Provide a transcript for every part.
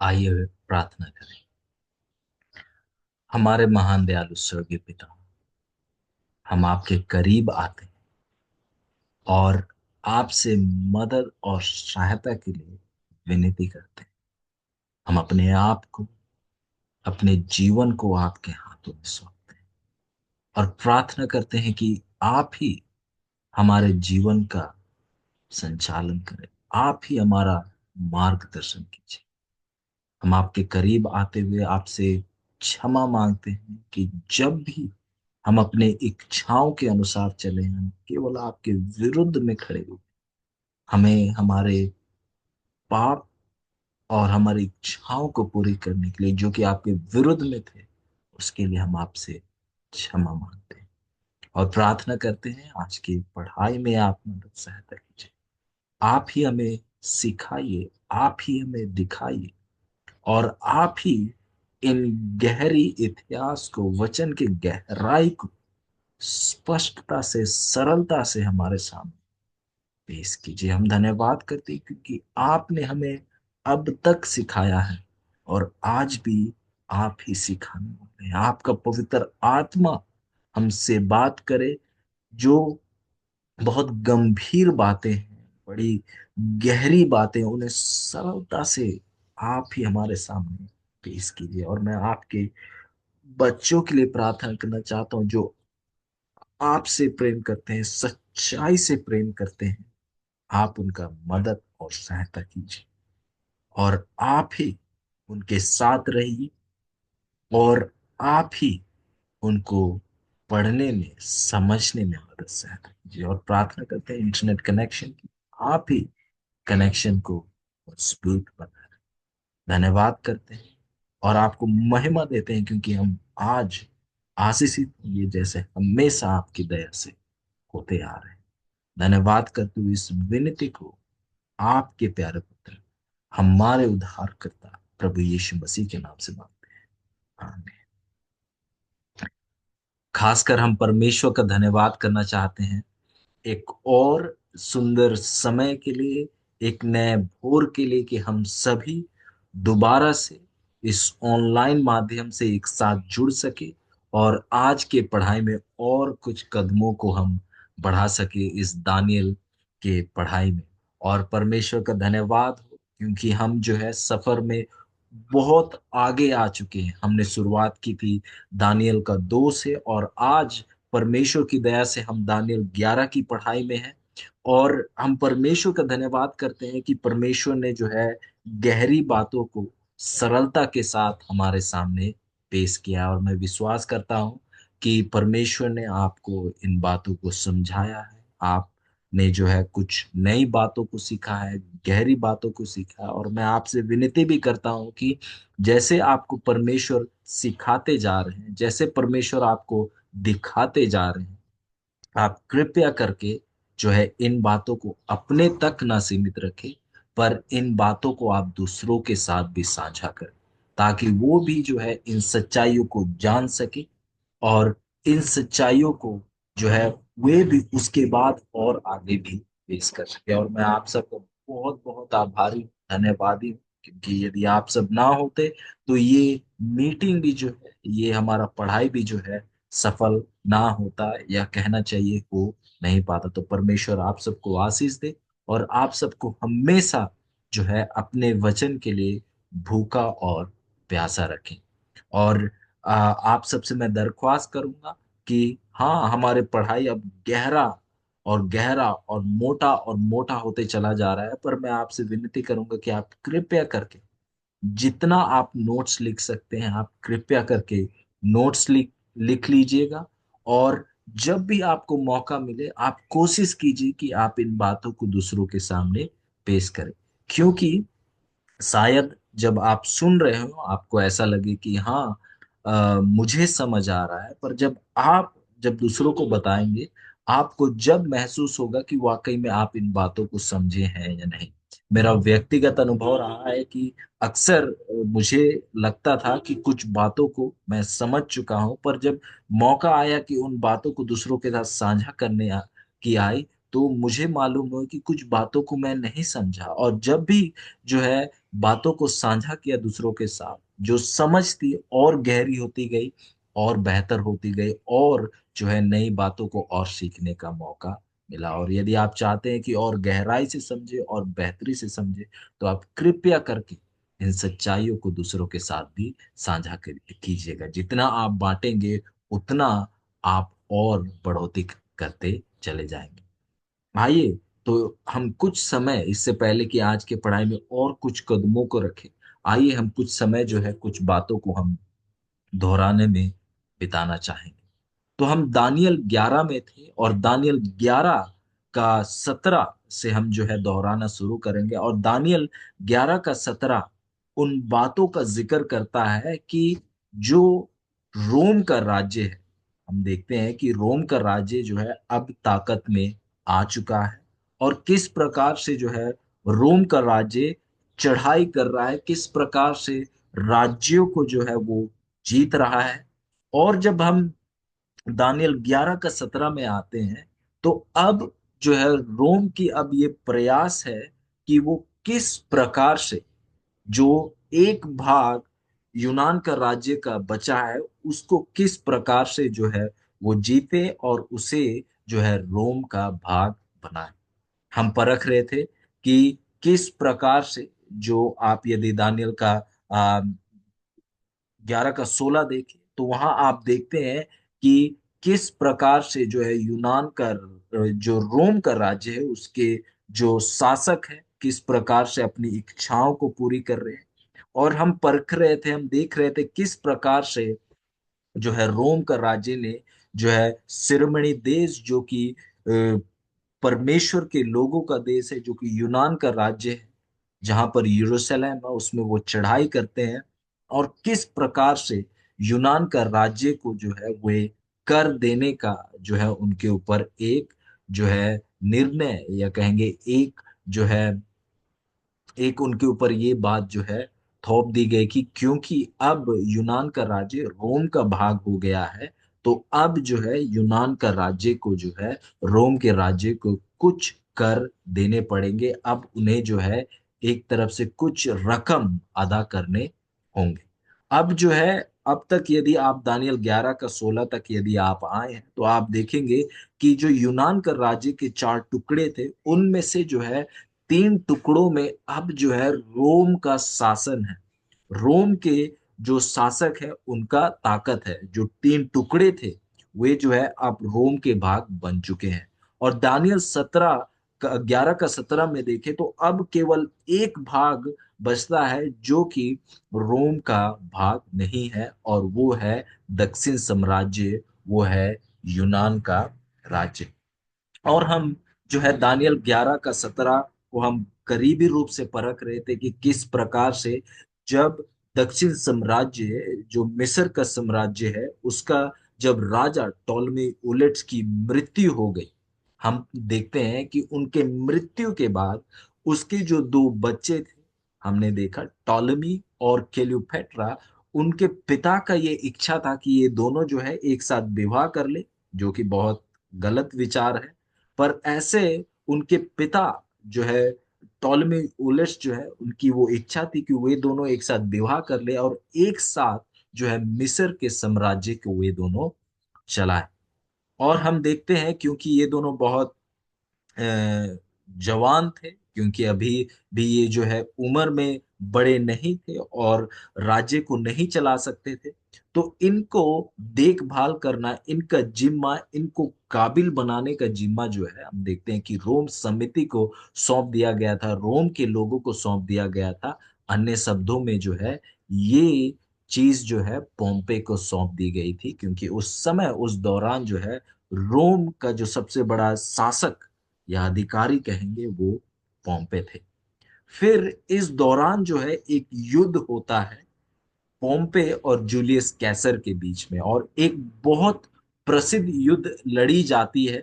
आइए प्रार्थना करें। हमारे महान दयालु स्वर्गीय पिता, हम आपके करीब आते हैं और आपसे मदद और सहायता के लिए विनती करते हैं। हम अपने आप को, अपने जीवन को आपके हाथों में सौंपते हैं और प्रार्थना करते हैं कि आप ही हमारे जीवन का संचालन करें। आप ही हमारा मार्गदर्शन कीजिए। हम आपके करीब आते हुए आपसे क्षमा मांगते हैं कि जब भी हम अपने इच्छाओं के अनुसार चले, हम केवल आपके विरुद्ध में खड़े हुए, हमें हमारे पाप और हमारी इच्छाओं को पूरी करने के लिए जो कि आपके विरुद्ध में थे, उसके लिए हम आपसे क्षमा मांगते हैं और प्रार्थना करते हैं आज की पढ़ाई में आप मदद सहायता कीजिए। आप ही हमें सिखाइए, आप ही हमें दिखाइए और आप ही इन गहरी इतिहास को, वचन की गहराई को स्पष्टता से, सरलता से हमारे सामने पेश कीजिए। हम धन्यवाद करते हैं क्योंकि आपने हमें अब तक सिखाया है और आज भी आप ही सिखाने वाले हैं। आपका पवित्र आत्मा हमसे बात करे, जो बहुत गंभीर बातें हैं, बड़ी गहरी बातें, उन्हें सरलता से आप ही हमारे सामने पेश कीजिए। और मैं आपके बच्चों के लिए प्रार्थना करना चाहता हूँ जो आपसे प्रेम करते हैं, सच्चाई से प्रेम करते हैं। आप उनका मदद और सहायता कीजिए और आप ही उनके साथ रहिए और आप ही उनको पढ़ने में, समझने में मदद सहायता कीजिए। और प्रार्थना करते हैं इंटरनेट कनेक्शन की, आप ही कनेक्शन को मजबूत बनाए। धन्यवाद करते हैं और आपको महिमा देते हैं क्योंकि हम आज आशीषित होंगे जैसे हमेशा आपकी दया से होते आ रहे हैं। धन्यवाद करते हुए इस विनती को आपके प्यारे पुत्र, हमारे उद्धारकर्ता प्रभु यीशु मसीह के नाम से मांगते हैं, आमीन। खासकर हम परमेश्वर का धन्यवाद करना चाहते हैं एक और सुंदर समय के लिए, एक नए भोर के लिए कि हम सभी दोबारा से इस ऑनलाइन माध्यम से एक साथ जुड़ सके और आज के पढ़ाई में और कुछ कदमों को हम बढ़ा सके इस दानियल के पढ़ाई में। और परमेश्वर का धन्यवाद हो क्योंकि हम जो है सफर में बहुत आगे आ चुके हैं। हमने शुरुआत की थी दानियल का 2 से और आज परमेश्वर की दया से हम दानियल 11 की पढ़ाई में हैं। और हम परमेश्वर का धन्यवाद करते हैं कि परमेश्वर ने जो है गहरी बातों को सरलता के साथ हमारे सामने पेश किया। और मैं विश्वास करता हूं कि परमेश्वर ने आपको इन बातों को समझाया है। आपने जो है कुछ नई बातों को सीखा है, गहरी बातों को सीखा है। और मैं आपसे विनती भी करता हूं कि जैसे आपको परमेश्वर सिखाते जा रहे हैं, जैसे परमेश्वर आपको दिखाते जा रहे हैं, आप कृपया करके जो है इन बातों को अपने तक ना सीमित रखें, पर इन बातों को आप दूसरों के साथ भी साझा करें ताकि वो भी जो है इन सच्चाइयों को जान सके और इन सच्चाइयों को जो है वे भी उसके बाद और आगे भी पेश कर सके। और मैं आप सबको बहुत बहुत आभारी, धन्यवादी हूँ क्योंकि यदि आप सब ना होते तो ये मीटिंग भी जो है, ये हमारा पढ़ाई भी जो है सफल ना होता, या कहना चाहिए हो नहीं पाता। तो परमेश्वर आप सबको आशीष दे और आप सबको हमेशा जो है अपने वचन के लिए भूखा और प्यासा रखें। और आप सबसे मैं दरख्वास्त करूंगा कि हाँ, हमारे पढ़ाई अब गहरा और मोटा होते चला जा रहा है, पर मैं आपसे विनती करूंगा कि आप कृपया करके जितना आप नोट्स लिख सकते हैं, आप कृपया करके नोट्स लिख लीजिएगा। और जब भी आपको मौका मिले आप कोशिश कीजिए कि आप इन बातों को दूसरों के सामने पेश करें, क्योंकि शायद जब आप सुन रहे हो आपको ऐसा लगे कि हाँ, मुझे समझ आ रहा है, पर जब दूसरों को बताएंगे, आपको जब महसूस होगा कि वाकई में आप इन बातों को समझे हैं या नहीं। मेरा व्यक्तिगत अनुभव रहा है कि अक्सर मुझे लगता था कि कुछ बातों को मैं समझ चुका हूं, पर जब मौका आया कि उन बातों को दूसरों के साथ साझा की आई, तो मुझे मालूम हुआ कि कुछ बातों को मैं नहीं समझा, और जब भी जो है बातों को साझा किया दूसरों के साथ, जो समझ थी और गहरी होती गई और बेहतर होती गई, और जो है नई बातों को और सीखने का मौका मिला। और यदि आप चाहते हैं कि और गहराई से समझे और बेहतरी से समझे, तो आप कृपया करके इन सच्चाइयों को दूसरों के साथ भी साझा कीजिएगा। जितना आप बांटेंगे, उतना आप और बढ़ोतरी करते चले जाएंगे। आइए, तो हम कुछ समय, इससे पहले कि आज के पढ़ाई में और कुछ कदमों को रखें, आइए हम कुछ समय जो है कुछ बातों को हम दोहराने में बिताना चाहेंगे। तो हम दानियल 11 में थे, और दानियल 11 का 17 से हम जो है दोहराना शुरू करेंगे। और दानियल 11 का 17 उन बातों का जिक्र करता है कि जो रोम का राज्य है, हम देखते हैं कि रोम का राज्य जो है अब ताकत में आ चुका है, और किस प्रकार से जो है रोम का राज्य चढ़ाई कर रहा है, किस प्रकार से राज्यों को जो है वो जीत रहा है। और जब हम दानियल 11 का 17 में आते हैं, तो अब जो है रोम की अब ये प्रयास है कि वो किस प्रकार से जो एक भाग यूनान का राज्य का बचा है, उसको किस प्रकार से जो है वो जीते और उसे जो है रोम का भाग बनाए। हम परख रहे थे कि किस प्रकार से, जो आप यदि दानियल का 11 का 16 देखें, तो वहां आप देखते हैं कि किस प्रकार से जो है यूनान का, जो रोम का राज्य है, उसके जो शासक है किस प्रकार से अपनी इच्छाओं को पूरी कर रहे हैं। और हम परख रहे थे, हम देख रहे थे किस प्रकार से जो है रोम का राज्य ने जो है सिरमणि देश, जो कि परमेश्वर के लोगों का देश है, जो कि यूनान का राज्य है, जहां पर यरूशलेम है, उसमें वो चढ़ाई करते हैं। और किस प्रकार से यूनान का राज्य को जो है वे कर देने का जो है उनके ऊपर एक जो है निर्णय, या कहेंगे एक जो है, एक उनके ऊपर ये बात जो है थोप दी गई कि क्योंकि अब यूनान का राज्य रोम का भाग हो गया है, तो अब जो है यूनान का राज्य को जो है रोम के राज्य को कुछ कर देने पड़ेंगे। अब उन्हें जो है एक तरफ से कुछ रकम अदा करने होंगे। अब जो है, अब तक यदि आप दानियल 11 का 16 तक यदि आप आए हैं, तो आप देखेंगे कि जो यूनान का राज्य के 4 टुकड़े थे, उनमें से जो है 3 टुकड़ों में अब जो है रोम का शासन है। रोम के जो शासक है उनका ताकत है। जो 3 टुकड़े थे, वे जो है अब रोम के भाग बन चुके हैं। और दानियल 11 का 17 में देखें, तो अब केवल एक भाग बचता है जो कि रोम का भाग नहीं है, और वो है दक्षिण साम्राज्य, वो है यूनान का राज्य। और हम जो है दानियल 11 का 17 को हम करीबी रूप से परख रहे थे कि किस प्रकार से जब दक्षिण साम्राज्य, जो मिस्र का साम्राज्य है, उसका जब राजा टॉलमी उलेट्स की मृत्यु हो गई, हम देखते हैं कि उनके मृत्यु के बाद उसके जो 2 बच्चे थे, हमने देखा टॉलमी और क्लेयोपेट्रा, उनके पिता का ये इच्छा था कि ये दोनों जो है एक साथ विवाह कर ले, जो कि बहुत गलत विचार है। पर ऐसे उनके पिता जो है टॉलमी उलस जो है, उनकी वो इच्छा थी कि वे दोनों एक साथ विवाह कर ले और एक साथ जो है मिस्र के साम्राज्य को वे दोनों चलाए। और हम देखते हैं क्योंकि ये दोनों बहुत जवान थे, क्योंकि अभी भी ये जो है उम्र में बड़े नहीं थे और राज्य को नहीं चला सकते थे, तो इनको देखभाल करना, इनका जिम्मा, इनको काबिल बनाने का जिम्मा जो है, हम देखते हैं कि रोम समिति को सौंप दिया गया था, रोम के लोगों को सौंप दिया गया था। अन्य शब्दों में जो है ये चीज जो है पोम्पे को सौंप दी गई थी, क्योंकि उस समय, उस दौरान जो है रोम का जो सबसे बड़ा शासक या अधिकारी कहेंगे, वो पोम्पे थे। फिर इस दौरान जो है एक युद्ध होता है पोम्पे और जूलियस कैसर के बीच में, और एक बहुत प्रसिद्ध युद्ध लड़ी जाती है।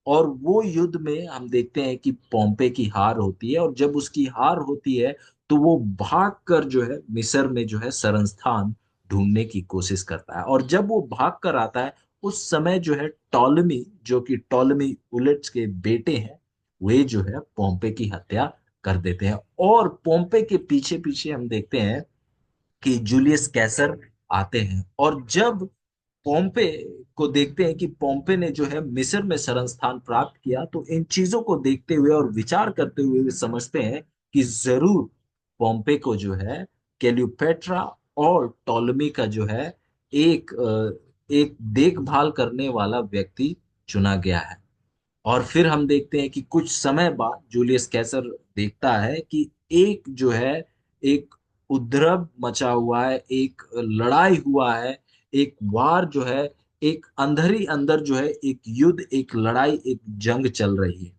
और वो युद्ध में हम देखते हैं कि पोम्पे की हार होती है, और जब उसकी हार होती है, तो वो भाग कर जो है मिस्र में जो है शरण स्थान ढूंढने की कोशिश करता है। और जब वो भाग कर आता है, उस समय जो है टॉलमी, जो कि टॉलमी उलट के बेटे हैं, वे जो है पोम्पे की हत्या कर देते हैं। और पोम्पे के पीछे पीछे हम देखते हैं कि जूलियस कैसर आते हैं। और जब पोम्पे को देखते हैं कि पोम्पे ने जो है मिस्र में शरण स्थान प्राप्त किया, तो इन चीजों को देखते हुए और विचार करते हुए वे समझते हैं कि जरूर पोम्पे को जो है क्लेयोपेट्रा और टॉलमी का जो है एक देखभाल करने वाला व्यक्ति चुना गया है। और फिर हम देखते हैं कि कुछ समय बाद जूलियस कैसर देखता है कि एक जो है एक उपद्रव मचा हुआ है, एक लड़ाई हुआ है, एक वार जो है, एक अंदर ही अंदर जो है एक युद्ध, एक लड़ाई, एक जंग चल रही है।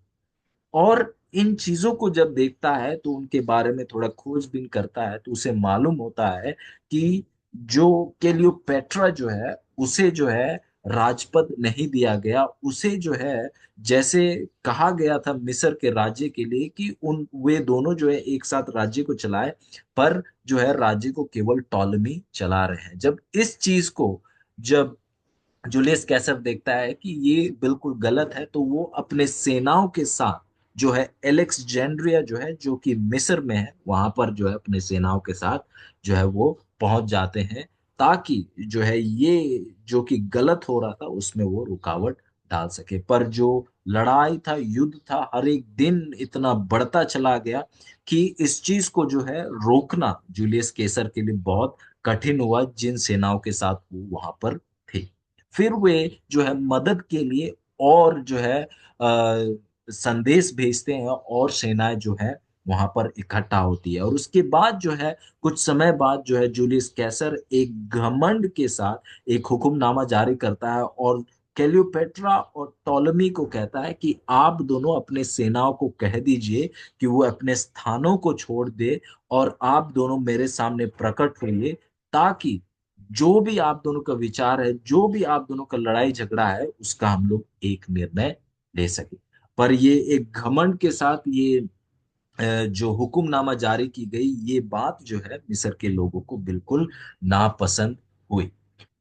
और इन चीजों को जब देखता है तो उनके बारे में थोड़ा खोजबीन करता है, तो उसे मालूम होता है कि जो क्लियोपेट्रा जो है उसे जो है राजपद नहीं दिया गया। उसे जो है जैसे कहा गया था मिस्र के राज्य के लिए कि उन वे दोनों जो है एक साथ राज्य को चलाए, पर जो है राज्य को केवल टॉलमी चला रहे हैं। जब इस चीज को जब जूलियस कैसर देखता है कि ये बिल्कुल गलत है, तो वो अपने सेनाओं के साथ जो है एलेक्जेंड्रिया जो है, जो कि मिस्र में है, वहां पर जो है अपने सेनाओं के साथ जो है वो पहुंच जाते हैं, ताकि जो है ये जो कि गलत हो रहा था उसमें वो रुकावट डाल सके। पर जो लड़ाई था, युद्ध था, हर एक दिन इतना बढ़ता चला गया कि इस चीज को जो है रोकना जूलियस कैसर के लिए बहुत कठिन हुआ, जिन सेनाओं के साथ वो वहां पर थे। फिर वे जो है मदद के लिए और जो है संदेश भेजते हैं, और सेनाएं जो है वहां पर इकट्ठा होती है। और उसके बाद जो है कुछ समय बाद जो है जूलियस कैसर एक घमंड के साथ एक हुक्मनामा जारी करता है, और क्लियोपेट्रा और टॉलमी को कहता है कि आप दोनों अपने सेनाओं को कह दीजिए कि वो अपने स्थानों को छोड़ दे, और आप दोनों मेरे सामने प्रकट होइए, ताकि जो भी आप दोनों का विचार है, जो भी आप दोनों का लड़ाई झगड़ा है, उसका हम लोग एक निर्णय ले सके। पर ये एक घमंड के साथ ये जो हुक्मनामा जारी की गई, ये बात जो है मिस्र के लोगों को बिल्कुल नापसंद हुई।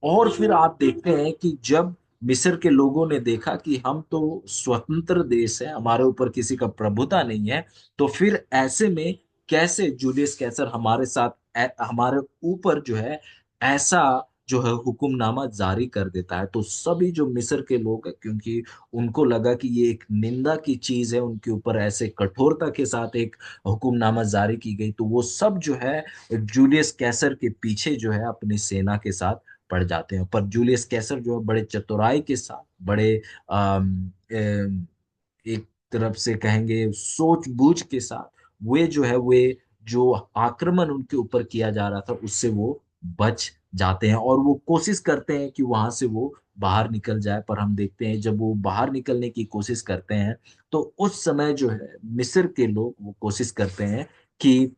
और फिर आप देखते हैं कि जब मिस्र के लोगों ने देखा कि हम तो स्वतंत्र देश है, हमारे ऊपर किसी का प्रभुता नहीं है, तो फिर ऐसे में कैसे जूलियस कैसर हमारे साथ हमारे ऊपर जो है ऐसा जो है हुक्मनामा जारी कर देता है। तो सभी जो मिस्र के लोग हैं, क्योंकि उनको लगा कि ये एक निंदा की चीज है, उनके ऊपर ऐसे कठोरता के साथ एक हुक्मनामा जारी की गई, तो वो सब जो है जूलियस कैसर के पीछे जो है अपनी सेना के साथ पड़ जाते हैं। पर जूलियस कैसर जो है बड़े चतुराई के साथ, बड़े एक तरफ से कहेंगे सूझबूझ के साथ, वे जो है वे जो आक्रमण उनके ऊपर किया जा रहा था उससे वो बच जाते हैं, और वो कोशिश करते हैं कि वहां से वो बाहर निकल जाए। पर हम देखते हैं जब वो बाहर निकलने की कोशिश करते हैं, तो उस समय जो है मिस्र के लोग वो कोशिश करते हैं कि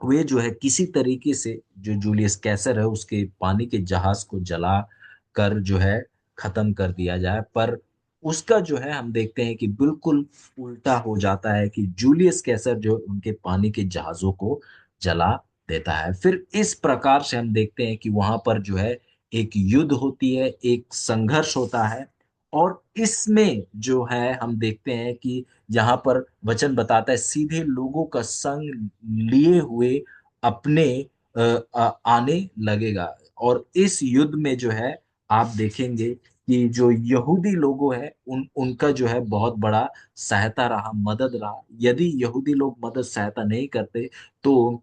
वे जो है किसी तरीके से जो जूलियस कैसर है उसके पानी के जहाज को जला कर जो है खत्म कर दिया जाए। पर उसका जो है हम देखते हैं कि बिल्कुल उल्टा हो जाता है कि जूलियस कैसर जो उनके पानी के जहाजों को जला देता है। फिर इस प्रकार से हम देखते हैं कि वहां पर जो है एक युद्ध होती है, एक संघर्ष होता है। और इसमें जो है हम देखते हैं कि यहाँ पर वचन बताता है सीधे लोगों का संग लिए हुए अपने आने लगेगा। और इस युद्ध में जो है आप देखेंगे कि जो यहूदी लोगों हैं उनका जो है बहुत बड़ा सहायता रहा, मदद रहा। यदि यहूदी लोग मदद सहायता नहीं करते, तो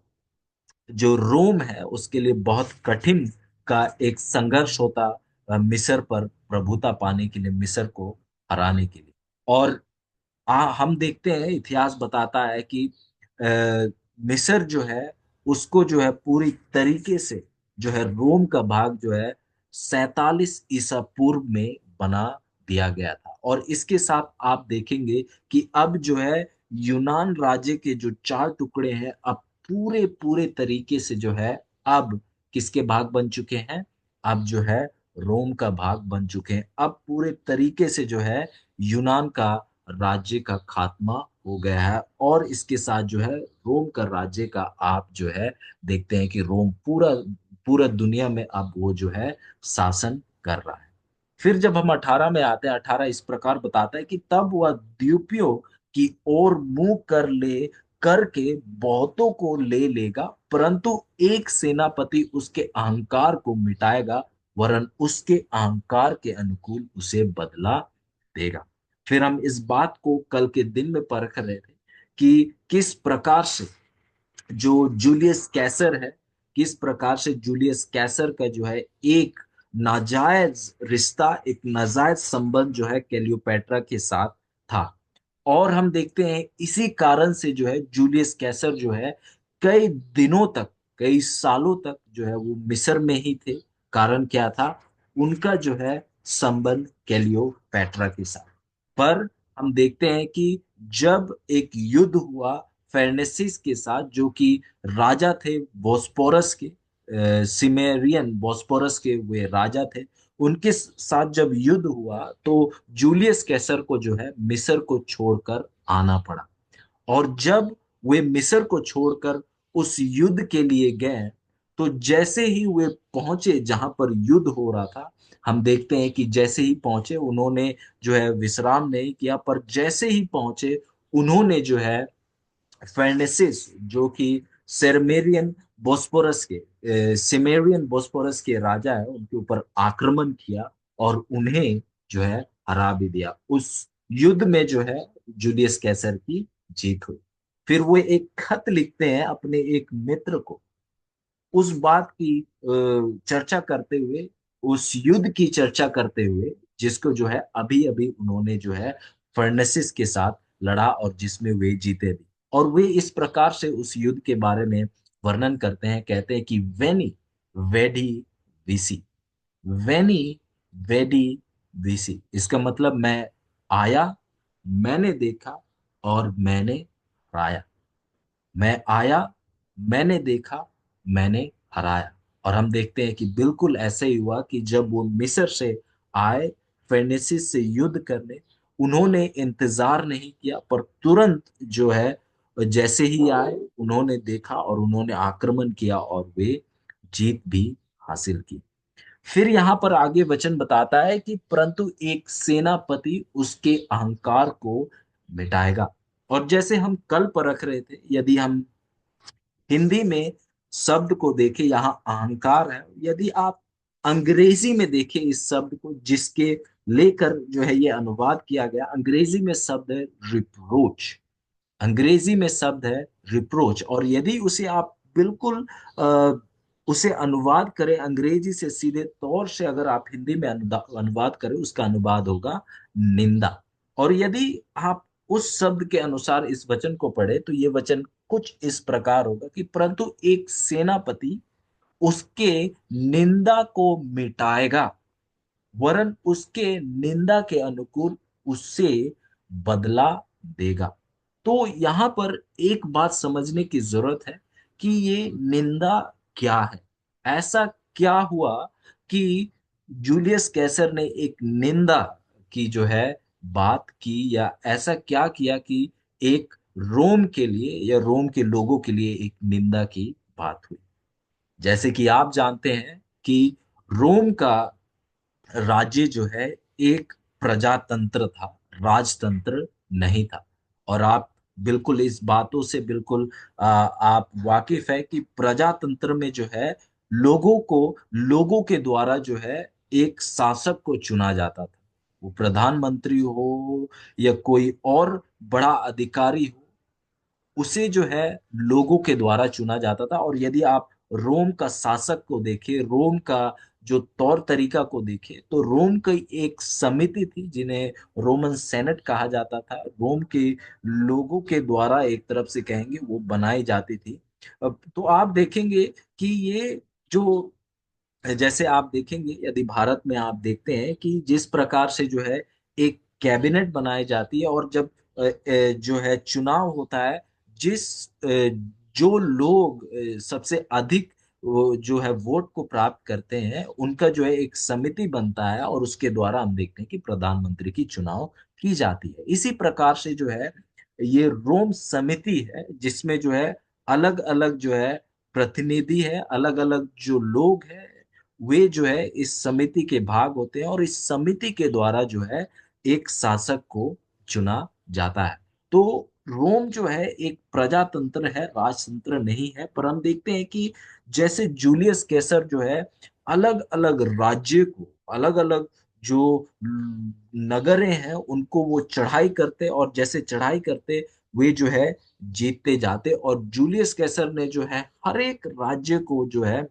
जो रोम है उसके लिए बहुत कठिन का एक संघर्ष होता मिस्र पर प्रभुता पाने के लिए, मिस्र को हराने के लिए। और हम देखते हैं इतिहास बताता है कि आ, मिस्र जो है उसको जो है पूरी तरीके से जो है रोम का भाग जो है 47 ईसा पूर्व में बना दिया गया था। और इसके साथ आप देखेंगे कि अब जो है यूनान राज्य के जो 4 टुकड़े हैं, अब पूरे पूरे तरीके से जो है अब किसके भाग बन चुके हैं? अब जो है रोम का भाग बन चुके हैं। अब पूरे तरीके से जो है यूनान का राज्य का खात्मा हो गया है। और इसके साथ जो है रोम का राज्य का आप जो है देखते हैं कि रोम पूरा पूरा दुनिया में अब वो जो है शासन कर रहा है। फिर जब हम 18 में आते हैं, 18 इस प्रकार बताता है कि तब वह द्वीपों की ओर मुंह कर ले करके बहुतों को ले लेगा, परंतु एक सेनापति उसके अहंकार को मिटाएगा, वरन उसके अहंकार के अनुकूल उसे बदला देगा। फिर हम इस बात को कल के दिन में परख रहे थे कि किस प्रकार से जो जूलियस कैसर है, किस प्रकार से जूलियस कैसर का जो है एक नाजायज रिश्ता, एक नाजायज संबंध जो है क्लियोपैट्रा के साथ था। और हम देखते हैं इसी कारण से जो है जूलियस कैसर जो है कई दिनों तक, कई सालों तक जो है वो मिस्र में ही थे। कारण क्या था? उनका जो है संबंध क्लियोपैट्रा के साथ। पर हम देखते हैं कि जब एक युद्ध हुआ फेर्नेसिस के साथ, जो कि राजा थे बोस्पोरस के, सिमेरियन बोस्पोरस के वे राजा थे, उनके साथ जब युद्ध हुआ तो जूलियस कैसर को जो है मिस्र को छोड़कर आना पड़ा। और जब वे मिस्र को छोड़कर उस युद्ध के लिए गए, तो जैसे ही वे पहुंचे जहां पर युद्ध हो रहा था, हम देखते हैं कि जैसे ही पहुंचे उन्होंने जो है विश्राम नहीं किया, पर जैसे ही पहुंचे उन्होंने जो है फेर्नेसिस, जो कि सेरमेरियन बोस्पोरस के सिमेरियन बोस्पोरस के राजा है, उनके ऊपर आक्रमण किया और उन्हें जो है हरा भी दिया। उस युद्ध में जो है जूलियस कैसर की जीत हुई। फिर वो एक खत लिखते हैं अपने एक मित्र को, उस बात की चर्चा करते हुए, उस युद्ध की चर्चा करते हुए, जिसको जो है अभी अभी उन्होंने जो है फर्नेसिस के साथ लड़ा और जिसमें वे जीते भी। और वे इस प्रकार से उस युद्ध के बारे में वर्णन करते हैं, कहते हैं कि वेनी वेडी विसी, वेनी वेडी विसी, इसका मतलब मैं आया, मैंने देखा और मैंने हराया। मैं आया, मैंने देखा, मैंने हराया। और हम देखते हैं कि बिल्कुल ऐसे ही हुआ कि जब वो मिस्र से आए फेनिसिस से युद्ध करने, उन्होंने इंतजार नहीं किया, पर तुरंत जो है जैसे ही आए उन्होंने देखा और उन्होंने आक्रमण किया और वे जीत भी हासिल की। फिर यहाँ पर आगे वचन बताता है कि परंतु एक सेनापति उसके अहंकार को मिटाएगा। और जैसे हम कल परख रहे थे, यदि हम हिंदी में शब्द को देखें, यहाँ अहंकार है, यदि आप अंग्रेजी में देखें इस शब्द को जिसके लेकर जो है ये अनुवाद किया गया, अंग्रेजी में शब्द है रिप्रोच। अंग्रेजी में शब्द है रिप्रोच। और यदि उसे आप बिल्कुल उसे अनुवाद करें अंग्रेजी से सीधे तौर से, अगर आप हिंदी में अनुवाद करें, उसका अनुवाद होगा निंदा। और यदि आप उस शब्द के अनुसार इस वचन को पढ़े तो ये वचन कुछ इस प्रकार होगा कि परंतु एक सेनापति उसके निंदा को मिटाएगा, वरन उसके निंदा के अनुकूल उससे बदला देगा। तो यहां पर एक बात समझने की जरूरत है कि ये निंदा क्या है। ऐसा क्या हुआ कि जूलियस कैसर ने एक निंदा की जो है बात की, या ऐसा क्या किया कि एक रोम के लिए या रोम के लोगों के लिए एक निंदा की बात हुई। जैसे कि आप जानते हैं कि रोम का राज्य जो है एक प्रजातंत्र था, राजतंत्र नहीं था। और आप बिल्कुल इस बातों से बिल्कुल आप वाकिफ है कि प्रजातंत्र में जो है लोगों के द्वारा जो है एक शासक को चुना जाता था। वो प्रधानमंत्री हो या कोई और बड़ा अधिकारी हो, उसे जो है लोगों के द्वारा चुना जाता था। और यदि आप रोम का शासक को देखें, रोम का जो तौर तरीका को देखें, तो रोम की एक समिति थी जिन्हें रोमन सेनेट कहा जाता था, रोम के लोगों के द्वारा एक तरफ से कहेंगे वो बनाई जाती थी। अब तो आप देखेंगे कि ये जो, जैसे आप देखेंगे यदि भारत में आप देखते हैं कि जिस प्रकार से जो है एक कैबिनेट बनाई जाती है, और जब जो है चुनाव होता है, जिस जो लोग सबसे अधिक जो है वोट को प्राप्त करते हैं, उनका जो है एक समिति बनता है और उसके द्वारा हम देखते हैं कि प्रधानमंत्री की चुनाव की जाती है। इसी प्रकार से जो है ये रोम समिति है जिसमें जो है अलग अलग जो है प्रतिनिधि है, अलग अलग जो लोग हैं, वे जो है इस समिति के भाग होते हैं और इस समिति के द्वारा जो है एक शासक को चुना जाता है। तो रोम जो है एक प्रजातंत्र है, राजतंत्र नहीं है। पर हम देखते हैं कि जैसे जूलियस कैसर जो है अलग अलग राज्य को, अलग अलग जो नगरें हैं उनको वो चढ़ाई करते और जैसे चढ़ाई करते वे जो है जीतते जाते, और जूलियस कैसर ने जो है हर एक राज्य को जो है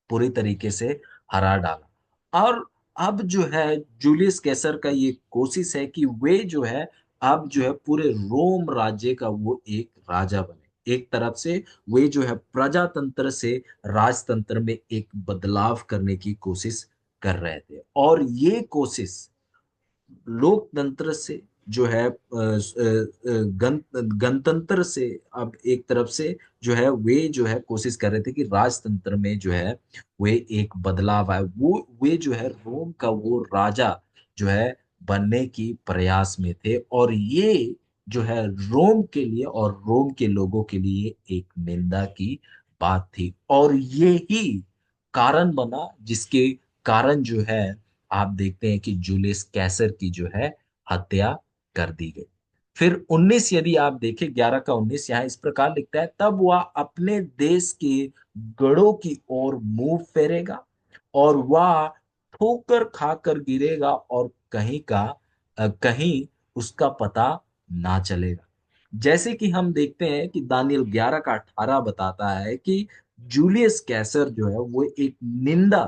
पूरी तरीके से हरा डाला। और अब जो है जूलियस कैसर का ये कोशिश है कि वे जो है अब जो है पूरे रोम राज्य का वो एक राजा बने। एक तरफ से वे जो है प्रजातंत्र से राजतंत्र में एक बदलाव करने की कोशिश कर रहे थे, और ये कोशिश लोकतंत्र से जो है गणतंत्र से अब एक तरफ से जो है वे जो है कोशिश कर रहे थे कि राजतंत्र में जो है वे एक बदलाव आए, वो वे जो है रोम का वो राजा जो है बनने की प्रयास में थे। और ये जो है रोम के लिए और रोम के लोगों के लिए एक निंदा की बात थी, और ये ही कारण बना जिसके कारण जो है आप देखते हैं कि जूलियस कैसर की जो है हत्या कर दी गई। फिर 19 यदि आप देखें 11 का 19 यहाँ इस प्रकार लिखता है, तब वह अपने देश के गढ़ों की ओर मुंह फेरेगा और वह ठोकर खाकर गिरेगा और कहीं उसका पता ना चलेगा। जैसे कि हम देखते हैं कि दानियल 11 का 18 बताता है कि जूलियस कैसर जो है वो एक निंदा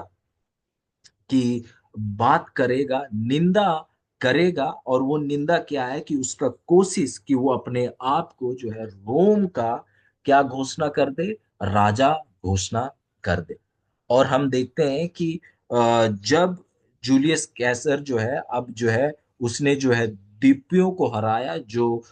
की बात करेगा, निंदा करेगा, और वो निंदा क्या है कि उसका कोशिश कि वो अपने आप को जो है रोम का क्या घोषणा कर दे, राजा घोषणा कर दे। और हम देखते हैं कि जब जूलियस कैसर जो है अब जो है उसने जो है द्वीपियों को हराया, जो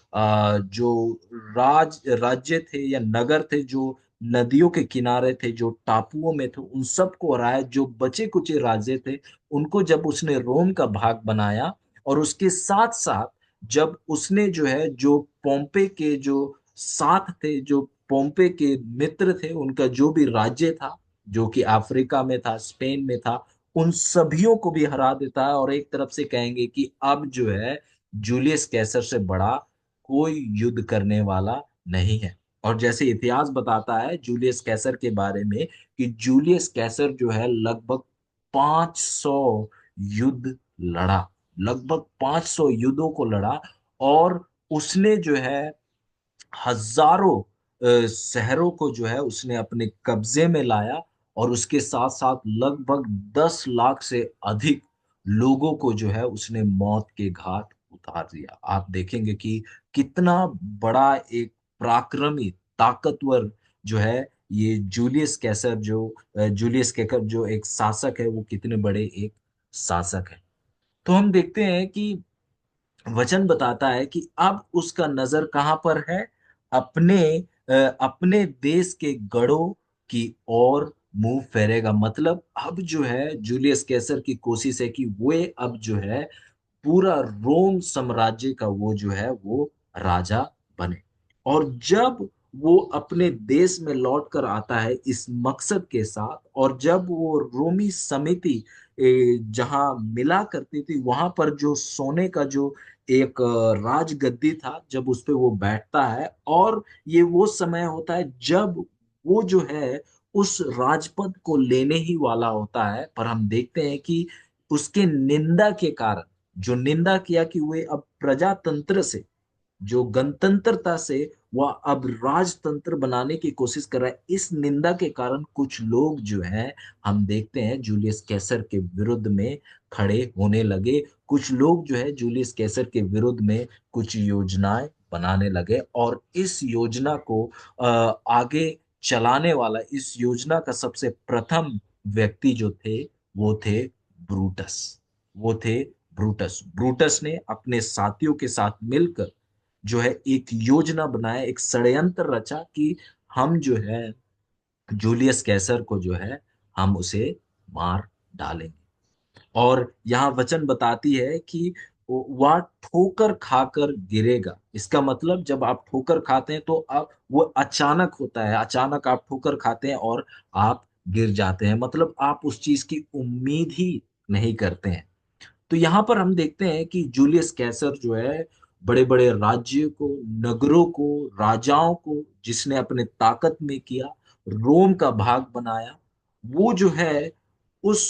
राज्य थे या नगर थे जो नदियों के किनारे थे, जो टापुओं में थे, उन सबको हराया। जो बचे कुचे राज्य थे उनको जब उसने रोम का भाग बनाया, और उसके साथ साथ जब उसने जो है जो पोम्पे के जो साथ थे, जो पोम्पे के मित्र थे, उनका जो भी राज्य था जो कि अफ्रीका में था, स्पेन में था, उन सभियों को भी हरा देता है। और एक तरफ से कहेंगे कि अब जो है जूलियस कैसर से बड़ा कोई युद्ध करने वाला नहीं है। और जैसे इतिहास बताता है जूलियस कैसर के बारे में कि जूलियस कैसर जो है लगभग 500 युद्ध लड़ा, लगभग 500 युद्धों को लड़ा, और उसने जो है हजारों शहरों को जो है उसने अपने कब्जे में लाया, और उसके साथ साथ लगभग 10 लाख से अधिक लोगों को जो है उसने मौत के घाट उतार दिया। आप देखेंगे कि कितना बड़ा एक पराक्रमी ताकतवर जो है ये जूलियस कैसर जो एक शासक है, वो कितने बड़े एक शासक है। तो हम देखते हैं कि वचन बताता है कि अब उसका नजर कहां पर है, अपने अपने देश के गढ़ों की ओर मुंह फेरेगा। मतलब अब जो है जूलियस कैसर की कोशिश है कि वे अब जो है पूरा रोम साम्राज्य का वो जो है वो राजा बने। और जब वो अपने देश में लौट कर आता है इस मकसद के साथ, और जब वो रोमी समिति जहां मिला करती थी वहां पर जो सोने का जो एक राजगद्दी था, जब उस पे वो बैठता है, और ये वो समय होता है जब वो जो है उस राजपद को लेने ही वाला होता है। पर हम देखते हैं कि उसके निंदा के कारण, जो निंदा किया कि वे अब प्रजातंत्र से, जो गणतंत्रता से वह अब राजतंत्र बनाने की कोशिश कर रहा है, इस निंदा के कारण कुछ लोग जो हैं हम देखते हैं जूलियस कैसर के विरुद्ध में खड़े होने लगे। कुछ लोग जो है जूलियस कैसर के विरुद्ध में कुछ योजनाएं बनाने लगे, और इस योजना को आगे चलाने वाला, इस योजना का सबसे प्रथम व्यक्ति जो थे वो थे ब्रूटस। वो थे ब्रूटस। ब्रूटस ने अपने साथियों के साथ मिलकर जो है एक योजना बनाया, एक षड्यंत्र रचा कि हम जो है जूलियस कैसर को जो है हम उसे मार डालेंगे। और यहाँ वचन बताती है कि वह ठोकर खाकर गिरेगा। इसका मतलब जब आप ठोकर खाते हैं तो आप वो अचानक होता है, अचानक आप ठोकर खाते हैं और आप गिर जाते हैं, मतलब आप उस चीज की उम्मीद ही नहीं करते हैं। तो यहाँ पर हम देखते हैं कि जूलियस कैसर जो है बड़े बड़े राज्य को, नगरों को, राजाओं को जिसने अपने ताकत में किया, रोम का भाग बनाया, वो जो है उस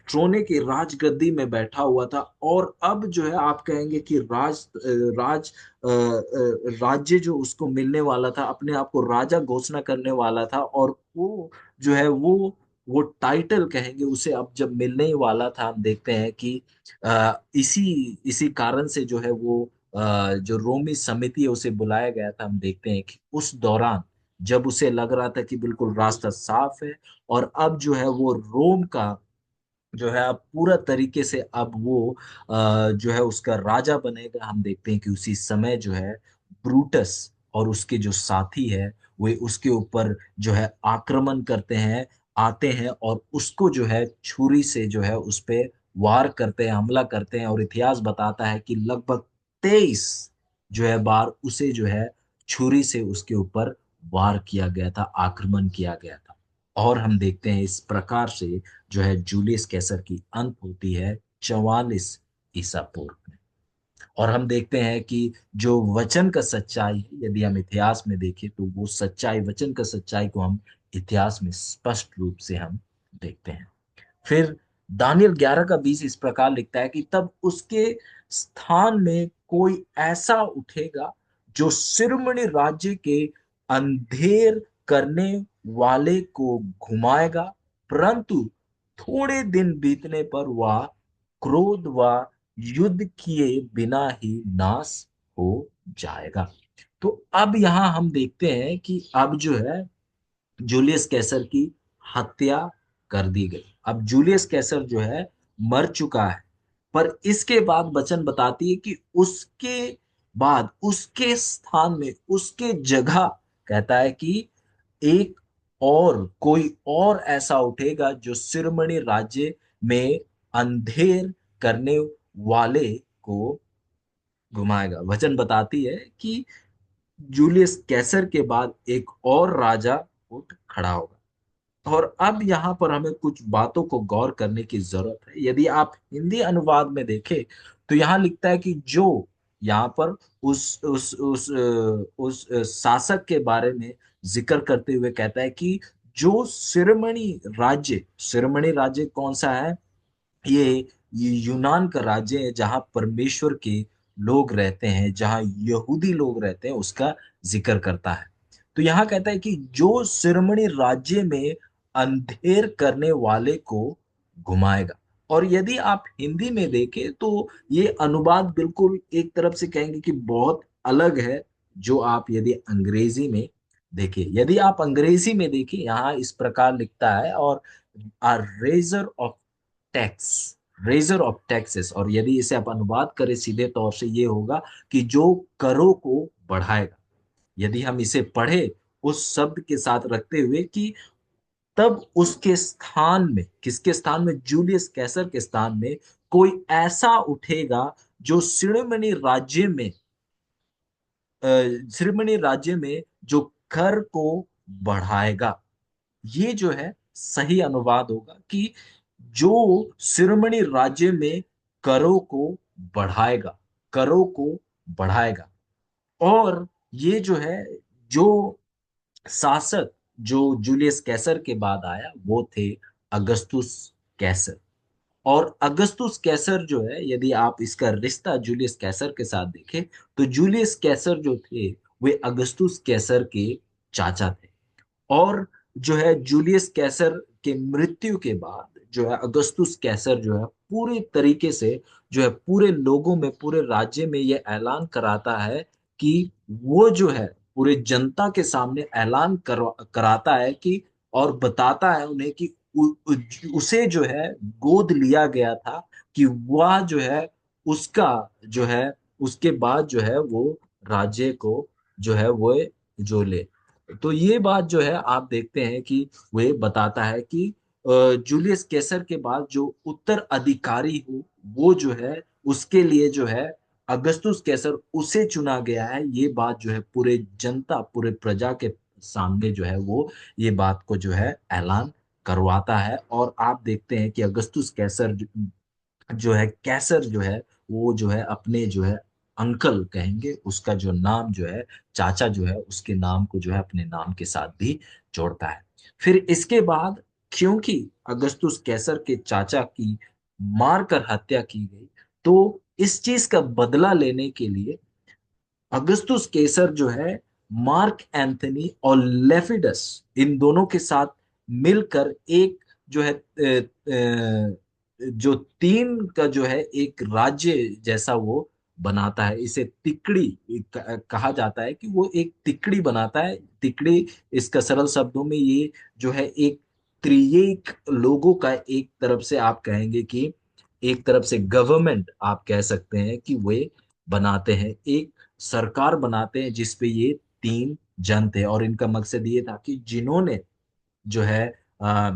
सोने की राजगद्दी में बैठा हुआ था। और अब जो है आप कहेंगे कि राज्य जो उसको मिलने वाला था, अपने आप को राजा घोषणा करने वाला था, और वो जो है वो टाइटल कहेंगे उसे अब जब मिलने ही वाला था, हम देखते हैं कि इसी इसी कारण से जो है वो जो रोमी समिति है उसे बुलाया गया था। हम देखते हैं कि उस दौरान जब उसे लग रहा था कि बिल्कुल रास्ता साफ है, और अब जो है वो रोम का जो है अब पूरा तरीके से अब वो जो है उसका राजा बनेगा, हम देखते हैं कि उसी समय जो है ब्रूटस और उसके जो साथी है वे उसके ऊपर जो है आक्रमण करते हैं, आते हैं, और उसको जो है छुरी से जो है उस पे वार करते हैं, हमला करते हैं। और इतिहास बताता है कि लगभग 23 जो है बार उसे जो है छुरी से उसके ऊपर वार किया गया था, आक्रमण किया गया था। और हम देखते हैं इस प्रकार से जो है जूलियस कैसर की अंत होती है 44 ईसा पूर्व में। और हम देखते हैं कि जो वचन का सच्चाई है, यदि हम इतिहास में देखें तो वो सच्चाई, वचन का सच्चाई को हम इतिहास में स्पष्ट रूप से हम देखते हैं। फिर दानियल 11 का 20 इस प्रकार लिखता है कि तब उसके स्थान में कोई ऐसा उठेगा जो शिरोमणि राज्य के अंधेर करने वाले को घुमाएगा, परंतु थोड़े दिन बीतने पर वह क्रोध व युद्ध किए बिना ही नाश हो जाएगा। तो अब यहां हम देखते हैं कि अब जो है जूलियस कैसर की हत्या कर दी गई। अब जूलियस कैसर जो है मर चुका है, पर इसके बाद वचन बताती है कि उसके बाद उसके स्थान में, उसके जगह, कहता है कि एक और कोई और ऐसा उठेगा जो शिरोमणि राज्य में अंधेर करने वाले को घुमाएगा। वचन बताती है कि जूलियस कैसर के बाद एक और राजा उठ खड़ा होगा। और अब यहाँ पर हमें कुछ बातों को गौर करने की जरूरत है। यदि आप हिंदी अनुवाद में देखें तो यहाँ लिखता है कि जो यहाँ पर उस शासक के बारे में जिक्र करते हुए कहता है कि जो शिरोमणि राज्य कौन सा है? ये यूनान का राज्य है जहाँ परमेश्वर के लोग रहते हैं, जहाँ यहूदी लोग रहते हैं, उसका जिक्र करता है। तो यहाँ कहता है कि जो शिरोमणि राज्य में अंधेर करने वाले को घुमाएगा। और यदि आप हिंदी में देखें तो ये अनुवाद बिल्कुल एक तरफ से कहेंगे कि बहुत अलग है जो आप यदि अंग्रेजी में देखें। यदि आप अंग्रेजी में देखें, यहाँ इस प्रकार लिखता है, और raiser of tax, raiser of taxes, और यदि इसे आप अनुवाद करें सीधे तौर से ये होगा कि जो करों को बढ़ाएगा। यदि हम इसे पढ़े उस शब्द के साथ रखते हुए कि तब उसके स्थान में, किसके स्थान में? जूलियस कैसर के स्थान में कोई ऐसा उठेगा जो शिरोमणि राज्य में जो कर को बढ़ाएगा। ये जो है सही अनुवाद होगा कि जो शिरोमणि राज्य में करों को बढ़ाएगा, करों को बढ़ाएगा। और ये जो है, जो शासक जो जूलियस कैसर के बाद आया वो थे अगस्तुस कैसर। और अगस्तुस कैसर जो है, यदि आप इसका रिश्ता जूलियस कैसर के साथ देखें तो जूलियस कैसर जो थे वे अगस्तुस कैसर के चाचा थे। और जो है जूलियस कैसर के मृत्यु के बाद जो है अगस्तुस कैसर जो है पूरे तरीके से जो है पूरे लोगों में, पूरे राज्य में ये ऐलान कराता है कि वो जो है पूरे जनता के सामने ऐलान कराता है कि, और बताता है उन्हें कि उसे जो है गोद लिया गया था, कि वह जो है उसका जो है उसके बाद जो है वो राज्य को जो है वो जो ले। तो ये बात जो है आप देखते हैं कि वे बताता है कि जूलियस कैसर के बाद जो उत्तराधिकारी हो वो जो है उसके लिए जो है अगस्तुस कैसर उसे चुना गया है। ये बात जो है पूरे जनता, पूरे प्रजा के सामने जो है वो ये बात को जो है ऐलान करवाता है। और आप देखते हैं कि अगस्तुस कैसर जो है, कैसर जो है, वो जो है अपने जो है अंकल कहेंगे, उसका जो नाम जो है, चाचा जो है, उसके नाम को जो है अपने नाम के साथ भी जोड़ता है। फिर इसके बाद, क्योंकि अगस्तुस कैसर के चाचा की मारकर हत्या की गई, तो इस चीज का बदला लेने के लिए अगस्तुस केसर जो है मार्क एंथनी और लेफिडस, इन दोनों के साथ मिलकर एक जो है जो तीन का जो है एक राज्य जैसा वो बनाता है। इसे तिकड़ी कहा जाता है, कि वो एक तिकड़ी बनाता है। तिकड़ी, इसका सरल शब्दों में ये जो है एक त्रिएक लोगों का, एक तरफ से आप कहेंगे कि एक तरफ से गवर्नमेंट आप कह सकते हैं कि वे बनाते हैं, एक सरकार बनाते हैं जिसपे ये तीन जन थे। और इनका मकसद ये था कि जिन्होंने जो है अ,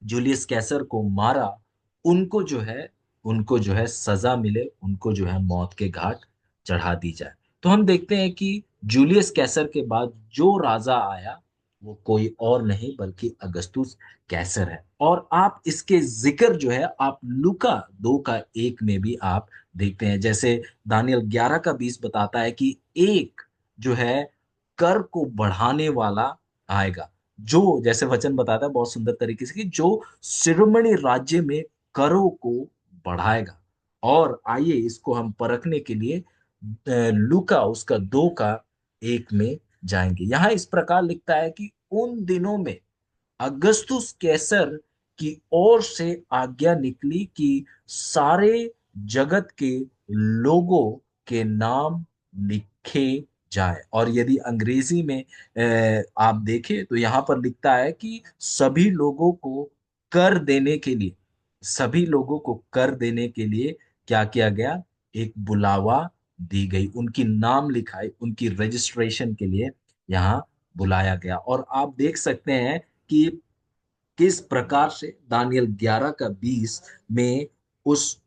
जूलियस कैसर को मारा, उनको जो है उनको जो है सजा मिले, उनको जो है मौत के घाट चढ़ा दी जाए। तो हम देखते हैं कि जूलियस कैसर के बाद जो राजा आया, वो कोई और नहीं बल्कि अगस्तुस कैसर है। और आप इसके जिक्र जो है आप लूका 2 का 1 में भी आप देखते हैं। जैसे दानियल 11 का 20 बताता है कि एक जो है कर को बढ़ाने वाला आएगा, जो जैसे वचन बताता है बहुत सुंदर तरीके से, कि जो शिरोमणि राज्य में करों को बढ़ाएगा। और आइए इसको हम परखने के लिए लूका उसका 2 का 1 में जाएंगे। यहां इस प्रकार लिखता है कि उन दिनों में अगस्तुस कैसर की ओर से आज्ञा निकली कि सारे जगत के लोगों के नाम लिखे जाए। और यदि अंग्रेजी में आप देखें तो यहाँ पर लिखता है कि सभी लोगों को कर देने के लिए, सभी लोगों को कर देने के लिए क्या किया गया, एक बुलावा दी गई, उनकी नाम लिखाई, उनकी रजिस्ट्रेशन के लिए यहाँ बुलाया गया। और आप देख सकते हैं कि किस प्रकार से दानियल 11 का 20 में उस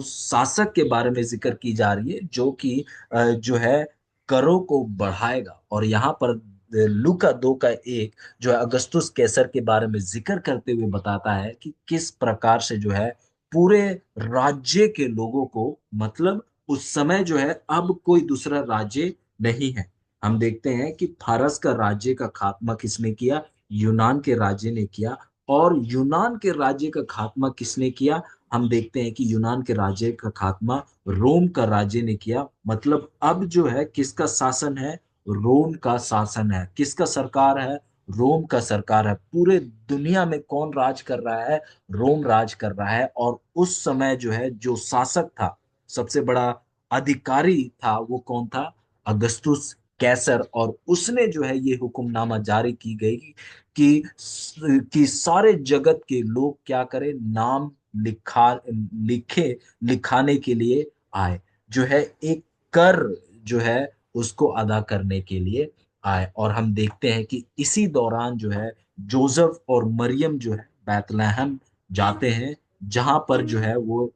शासक के बारे में जिक्र की जा रही है, जो कि जो है करों को बढ़ाएगा। और यहाँ पर लूका 2 का 1 जो है अगस्तुस कैसर के बारे में जिक्र करते हुए बताता है कि किस प्रकार से जो है पूरे राज्य के लोगों को, मतलब उस समय जो है अब कोई दूसरा राज्य नहीं है। हम देखते हैं कि फारस का राज्य का खात्मा किसने किया, यूनान के राज्य ने किया। और यूनान के राज्य का खात्मा किसने किया, हम देखते हैं कि यूनान के राज्य का खात्मा रोम का राज्य ने किया। मतलब अब जो है किसका शासन है, रोम का शासन है। किसका सरकार है, रोम का सरकार है। पूरे दुनिया में कौन राज कर रहा है, रोम राज कर रहा है। और उस समय जो है जो शासक था, सबसे बड़ा अधिकारी था, वो कौन था, अगस्तुस कैसर। और उसने जो है ये हुक्मनामा जारी की गई कि सारे जगत के लोग क्या करें, नाम लिखे लिखाने के लिए आए, जो है एक कर जो है उसको अदा करने के लिए आए। और हम देखते हैं कि इसी दौरान जो है जोसेफ और मरियम जो है बैतलहम जाते हैं, जहां पर जो है वो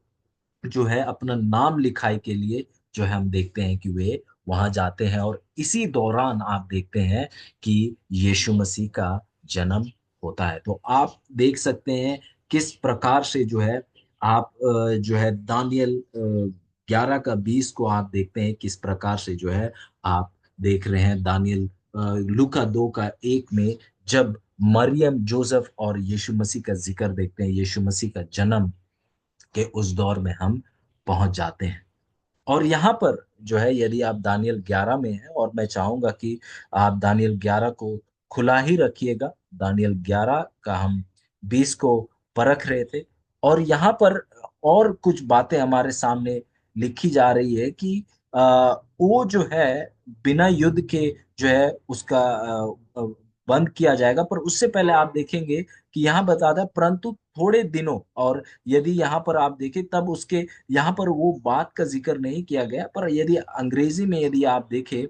जो है अपना नाम लिखाई के लिए जो है हम देखते हैं कि वे वहां जाते हैं। और इसी दौरान आप देखते हैं कि यीशु मसीह का जन्म होता है। तो आप देख सकते हैं किस प्रकार से जो है आप जो है दानियल 11 का 20 को आप देखते हैं, किस प्रकार से जो है आप देख रहे हैं दानियल लूका 2 का 1 में, जब मरियम, जोसेफ और यीशु मसीह का जिक्र देखते हैं, यीशु मसीह का जन्म के उस दौर में हम पहुंच जाते हैं। और यहाँ पर जो है यदि आप दानियल 11 में हैं, और मैं चाहूंगा कि आप दानियल 11 को खुला ही रखिएगा। दानियल 11 का हम 20 को परख रहे थे। और यहाँ पर और कुछ बातें हमारे सामने लिखी जा रही है कि वो जो है बिना युद्ध के जो है उसका बंद किया जाएगा। पर उससे पहले आप देखेंगे कि यहाँ बताता है परंतु थोड़े दिनों। और यदि यहाँ पर आप देखें तब उसके यहाँ पर वो बात का जिक्र नहीं किया गया, पर यदि अंग्रेजी में यदि आप देखें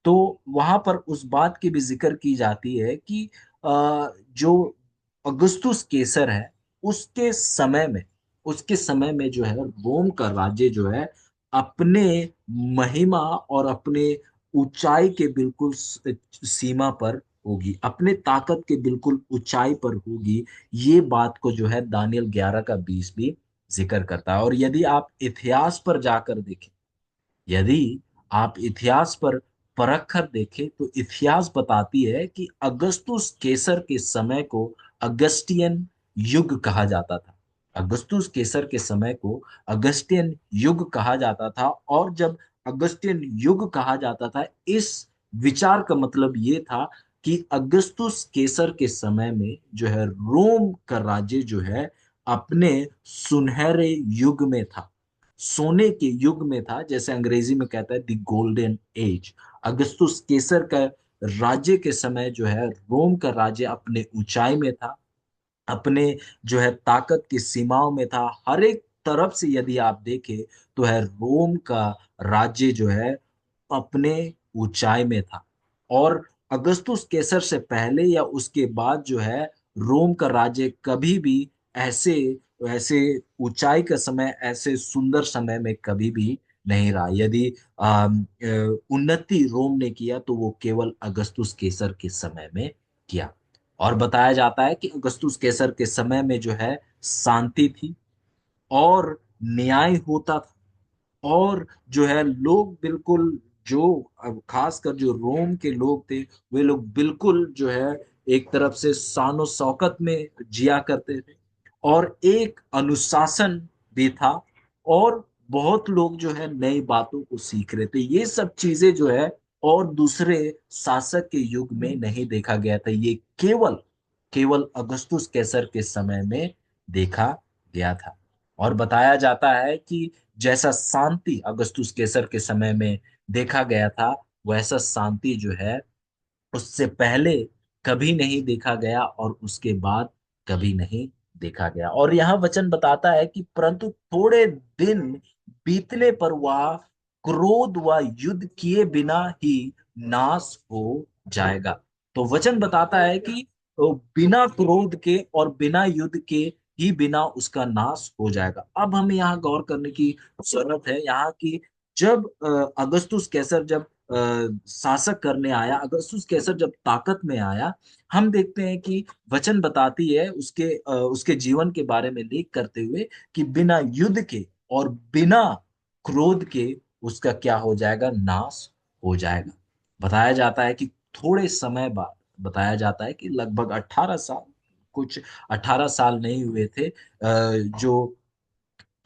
तो वहां पर उस बात की भी जिक्र की जाती है कि जो अगस्तुस केसर है, उसके समय में उसके समय में जो है रोम का राज्य जो है अपने महिमा और अपने ऊंचाई के बिल्कुल सीमा पर होगी, अपने ताकत के बिल्कुल ऊंचाई पर होगी। ये बात को जो है दानियल 11 का 20 भी जिक्र करता है। और यदि आप इतिहास पर जाकर देखें, यदि आप इतिहास पर परख कर देखें, तो इतिहास बताती है कि अगस्तुस केसर के समय को अगस्टियन युग कहा जाता था। अगस्तुस केसर के समय को अगस्टियन युग कहा जाता था। और जब अगस्टियन युग कहा जाता था, इस विचार का मतलब ये था कि अगस्तुस केसर के समय में जो है रोम का राज्य जो है अपने सुनहरे युग में था, सोने के युग में था, जैसे अंग्रेजी में कहता है द गोल्डन एज। अगस्तुस केसर का राज्य के समय जो है रोम का राज्य अपने ऊंचाई में था, अपने जो है ताकत की सीमाओं में था। हर एक तरफ से यदि आप देखें तो है रोम का राज्य जो है अपने ऊंचाई में था। और अगस्तुस कैसर से पहले या उसके बाद जो है रोम का राज्य कभी भी ऐसे ऐसे ऊंचाई का समय, ऐसे सुंदर समय में कभी भी नहीं रहा। यदि उन्नति रोम ने किया तो वो केवल अगस्तुस कैसर के समय में किया। और बताया जाता है कि अगस्तुस कैसर के समय में जो है शांति थी और न्याय होता था। और जो है लोग बिल्कुल, जो अब खासकर जो रोम के लोग थे, वे लोग बिल्कुल जो है एक तरफ से शानो शौकत में जिया करते थे, और एक अनुशासन भी था। और बहुत लोग जो है नई बातों को सीख रहे थे। ये सब चीजें जो है और दूसरे शासक के युग में नहीं देखा गया था। ये केवल केवल अगस्तुस कैसर के समय में देखा गया था। और बताया जाता है कि जैसा शांति अगस्तुस कैसर के समय में देखा गया था, वैसा शांति जो है उससे पहले कभी नहीं देखा गया और उसके बाद कभी नहीं देखा गया। और यहाँ वचन बताता है कि परंतु थोड़े दिन बीतने पर वह क्रोध व युद्ध किए बिना ही नाश हो जाएगा। तो वचन बताता है कि बिना क्रोध के और बिना युद्ध के ही बिना उसका नाश हो जाएगा। अब हमें यहाँ गौर करने की जरूरत है यहाँ की, जब अगस्तुस कैसर जब शासक करने आया, अगस्तुस कैसर जब ताकत में आया, हम देखते हैं कि वचन बताती है उसके जीवन के बारे में लेख करते हुए कि बिना युद्ध के और बिना क्रोध के उसका क्या हो जाएगा, नाश हो जाएगा। बताया जाता है कि थोड़े समय बाद, बताया जाता है कि लगभग 18 साल, कुछ 18 साल नहीं हुए थे, जो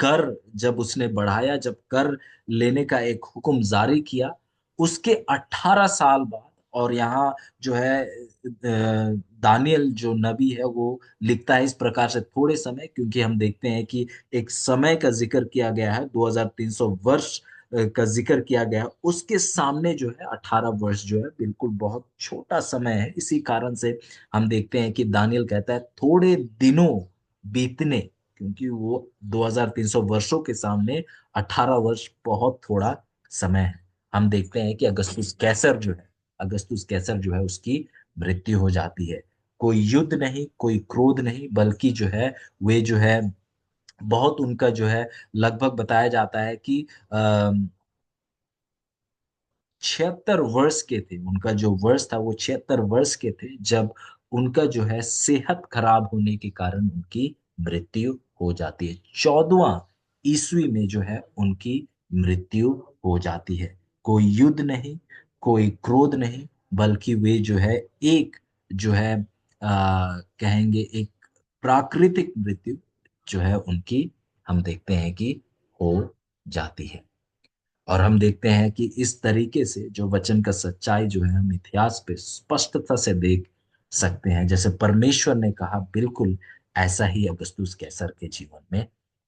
कर जब उसने बढ़ाया, जब कर लेने का एक हुक्म जारी किया, उसके 18 साल बाद। और यहाँ जो है दानियल जो नबी है वो लिखता है इस प्रकार से थोड़े समय, क्योंकि हम देखते हैं कि एक समय का जिक्र किया गया है, 2300 वर्ष का जिक्र किया गया है। उसके सामने जो है 18 वर्ष जो है बिल्कुल बहुत छोटा समय है। इसी कारण से हम देखते हैं कि दानियल कहता है थोड़े दिनों बीतने, क्योंकि वो 2300 वर्षों के सामने 18 वर्ष बहुत थोड़ा समय है। हम देखते हैं कि अगस्तुस कैसर जो है उसकी मृत्यु हो जाती है। कोई युद्ध नहीं, कोई क्रोध नहीं, बल्कि जो है वे जो है बहुत उनका जो है लगभग बताया जाता है कि 76 वर्ष के थे। उनका जो वर्ष था वो 76 वर्ष के थे, जब उनका जो है सेहत खराब होने के कारण उनकी मृत्यु हो जाती है। 14वीं ईस्वी में जो है उनकी मृत्यु हो जाती है। कोई युद्ध नहीं, कोई क्रोध नहीं, बल्कि वे जो है एक जो है कहेंगे एक प्राकृतिक मृत्यु जो है उनकी हम देखते हैं कि हो जाती है। और हम देखते हैं कि इस तरीके से जो वचन का सच्चाई जो है हम इतिहास पे स्पष्टता से देख सकते हैं। जैसे परमेश्वर ने कहा, बिल्कुल ऐसा ही अगस्तुस कैसर के जीवन में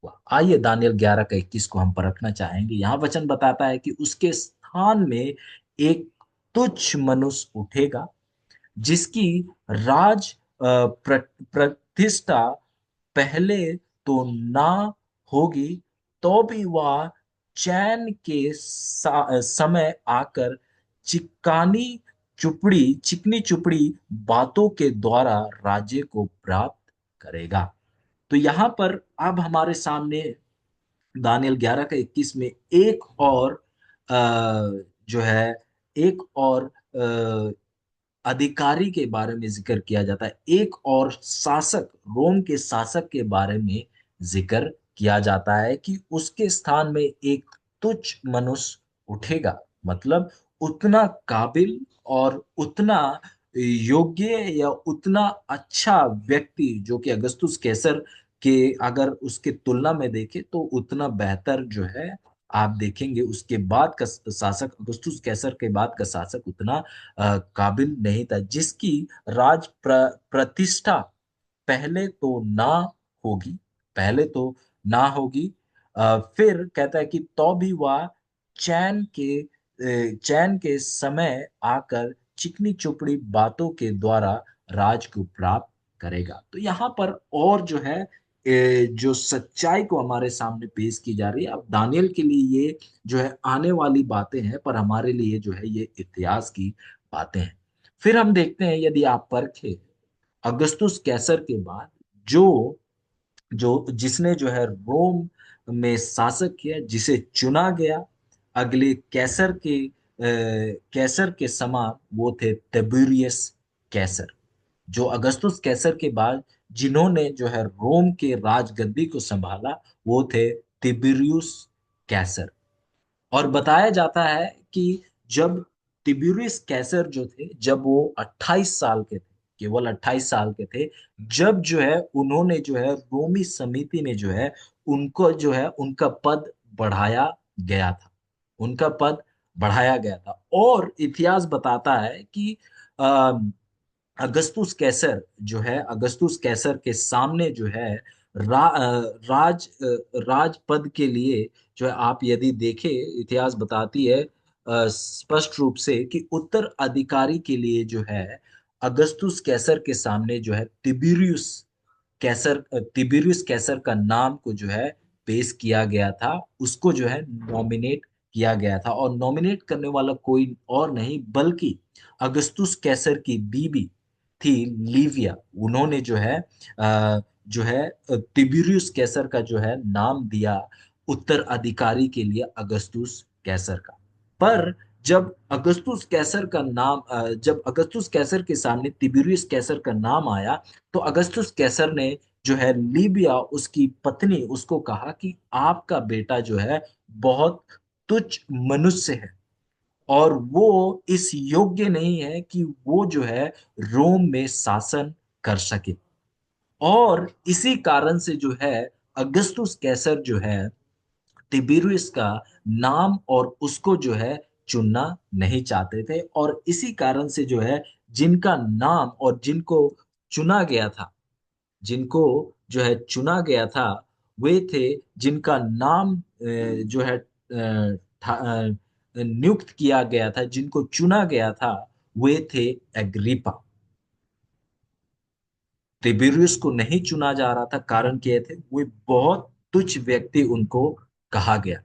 हुआ। आइए दानियल 11 का 21 को हम परखना चाहेंगे। यहाँ वचन बताता है कि उसके स्थान में एक तुच्छ मनुष्य उठेगा, जिसकी राज प्रतिष्ठा पहले तो ना होगी, तो भी वह चैन के समय आकर चिकानी चिकनी चुपड़ी बातों के द्वारा राज्य को प्राप्त करेगा। तो यहाँ पर अब हमारे सामने दानियल 11 का 21 में एक और जो है एक और अधिकारी के बारे में जिक्र किया जाता है, एक और शासक, रोम के शासक के बारे में जिक्र किया जाता है कि उसके स्थान में एक तुच्छ मनुष्य उठेगा। मतलब उतना काबिल और उतना योग्य या उतना अच्छा व्यक्ति, जो कि अगस्तुस कैसर के अगर उसके तुलना में देखें तो उतना बेहतर जो है, आप देखेंगे उसके बाद का शासक, अगस्तुस कैसर के बाद का शासक उतना काबिल नहीं था, जिसकी प्रतिष्ठा पहले तो ना होगी, पहले तो ना होगी। फिर कहता है कि तो भी वह चैन के चैन के समय आकर चिकनी चुपड़ी बातों के द्वारा राज को प्राप्त करेगा। तो यहाँ पर और जो है जो सच्चाई को हमारे सामने पेश की जा रही है। अब दानियल के लिए ये जो है आने वाली बातें हैं, पर हमारे लिए जो है ये इतिहास की बातें हैं। फिर हम देखते हैं, यदि आप परखें अगस्तुस कैसर के बाद जो जो जिसने जो है रोम में शासक किया, जिसे चुना गया अगले कैसर के समान, वो थे तिबिरियस कैसर। जो अगस्तुस कैसर के बाद जिन्होंने जो है रोम के राजगद्दी को संभाला, वो थे तिबिरियुस कैसर। और बताया जाता है कि जब तिबिरियस कैसर जो थे, जब वो 28 साल के थे, केवल 28 साल के थे, जब जो है उन्होंने जो है रोमी समिति में जो है उनको जो है उनका पद बढ़ाया गया था, उनका पद बढ़ाया गया था। और इतिहास बताता है कि अगस्तुस कैसर जो है, अगस्तुस कैसर के सामने जो है राज पद के लिए जो है, आप यदि देखें, इतिहास बताती है स्पष्ट रूप से कि उत्तराधिकारी के लिए जो है अगस्तुस कैसर के सामने जो है तिबिरियुस कैसर का नाम को जो है पेश किया गया था, उसको जो है नॉमिनेट किया गया था। और नॉमिनेट करने वाला कोई और नहीं बल्कि अगस्तुस कैसर की बीबी थी लीविया। उन्होंने जो है तिबिरियुस कैसर का जो है नाम दिया उत्तराधिकारी के लिए अगस्तुस कैसर का। पर जब अगस्तुस कैसर के सामने तिबिरियुस कैसर का नाम आया, तो अगस्तुस कैसर ने जो है लीबिया उसकी पत्नी उसको कहा कि आपका बेटा जो है बहुत तुच्छ मनुष्य है, और वो इस योग्य नहीं है कि वो जो है रोम में शासन कर सके। और इसी कारण से जो है अगस्तुस कैसर जो है तिबिरियुस का नाम और उसको जो है चुनना नहीं चाहते थे। और इसी कारण से जो है जिनका नाम और चुना गया था जिनको जो है चुना गया था, वे थे जिनका नाम जो है नियुक्त किया गया था, जिनको चुना गया था, वे थे एग्रिपा। तिबिरियुस को नहीं चुना जा रहा था, कारण क्या थे, वे बहुत तुच्छ व्यक्ति उनको कहा गया।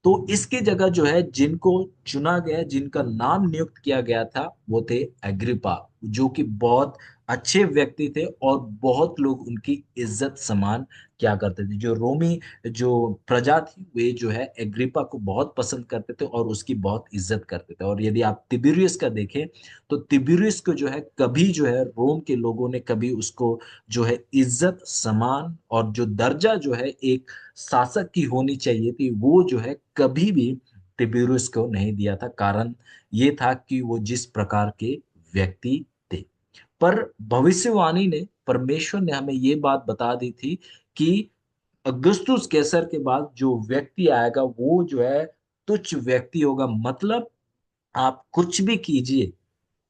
तो इसकी जगह जो है जिनको चुना गया, जिनका नाम नियुक्त किया गया था, वो थे एग्रिपा, जो कि बहुत अच्छे व्यक्ति थे और बहुत लोग उनकी इज्जत सम्मान क्या करते थे। जो रोमी जो प्रजा थी, वे जो है एग्रिपा को बहुत पसंद करते थे और उसकी बहुत इज्जत करते थे। और यदि आप तिबिरियस का देखें, तो तिबिरियस को जो है कभी जो है रोम के लोगों ने कभी उसको जो है इज्जत सम्मान और जो दर्जा जो है एक शासक की होनी चाहिए थी, वो जो है कभी भी तिबिरियुस को नहीं दिया था। कारण ये था कि वो जिस प्रकार के व्यक्ति थे। पर भविष्यवाणी ने, परमेश्वर ने हमें ये बात बता दी थी कि अगस्तुस कैसर के बाद जो व्यक्ति आएगा वो जो है तुच्छ व्यक्ति होगा। मतलब आप कुछ भी कीजिए,